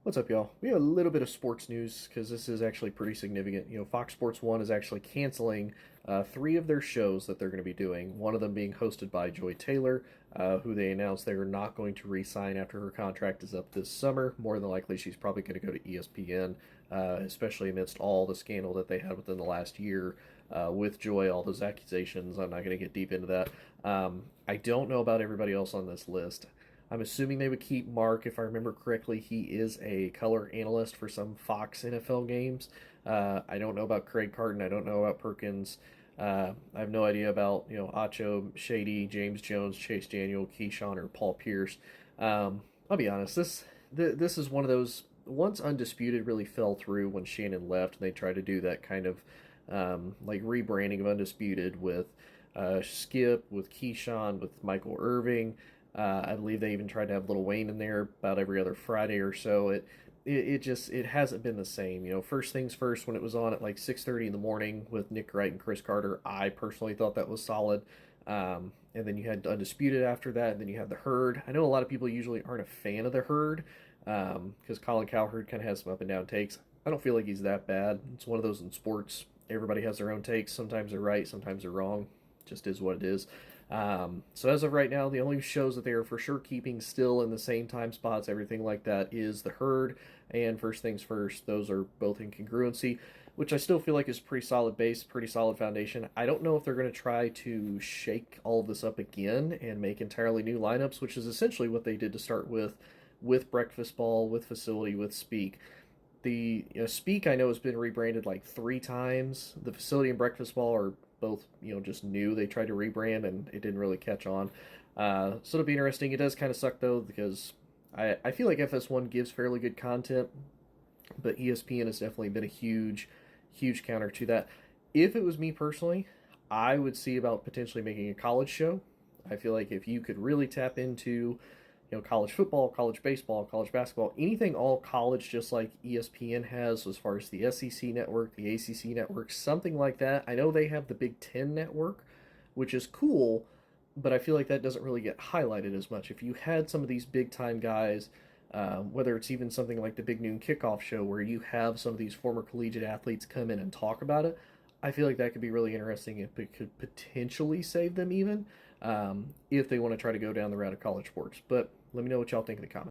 What's up, y'all? We have a little bit of sports news because this is actually pretty significant. Fox Sports 1 is actually canceling three of their shows that they're going to be doing. One of them being hosted by Joy Taylor, who they announced they are not going to re sign after her contract is up this summer. More than likely, she's probably going to go to ESPN, especially amidst all the scandal that they had within the last year with Joy, all those accusations. I'm not going to get deep into that. I don't know about everybody else on this list. I'm assuming they would keep Mark. If I remember correctly, he is a color analyst for some Fox NFL games. I don't know about Craig Carton. I don't know about Perkins. I have no idea about Acho, Shady, James Jones, Chase Daniel, Keyshawn, or Paul Pierce. I'll be honest. This is one of those. Once Undisputed really fell through when Shannon left, and they tried to do that kind of like rebranding of Undisputed with Skip, with Keyshawn, with Michael Irving. I believe they even tried to have Little Wayne in there about every other Friday or so. It hasn't been the same. First things first, when it was on at like 6:30 in the morning with Nick Wright and Chris Carter, I personally thought that was solid. And then you had Undisputed after that, and then you had the Herd. I know a lot of people usually aren't a fan of the Herd because Colin Cowherd kind of has some up and down takes. I don't feel like he's that bad. It's one of those in sports. Everybody has their own takes. Sometimes they're right, sometimes they're wrong. Just is what it is. So as of right now, the only shows that they are for sure keeping still in the same time spots, everything like that, is The Herd and First Things First. Those are both in congruency, which I still feel like is pretty solid base, pretty solid foundation. I don't know if they're going to try to shake all of this up again and make entirely new lineups, which is essentially what they did to start with Breakfast Ball, with Facility, with Speak. The Speak, I know, has been rebranded like three times. The Facility and Breakfast Ball are both just new. They tried to rebrand and it didn't really catch on. So it'll be interesting. It does kind of suck though because I feel like FS1 gives fairly good content, but ESPN has definitely been a huge counter to that. If it was me personally, I would see about potentially making a college show. I feel like if you could really tap into college football, college baseball, college basketball, anything all college, just like ESPN has as far as the SEC network, the ACC network, something like that. I know they have the Big Ten network, which is cool, but I feel like that doesn't really get highlighted as much. If you had some of these big time guys, whether it's even something like the Big Noon Kickoff Show, where you have some of these former collegiate athletes come in and talk about it, I feel like that could be really interesting. If it could potentially save them even if they want to try to go down the route of college sports. But let me know what y'all think in the comments.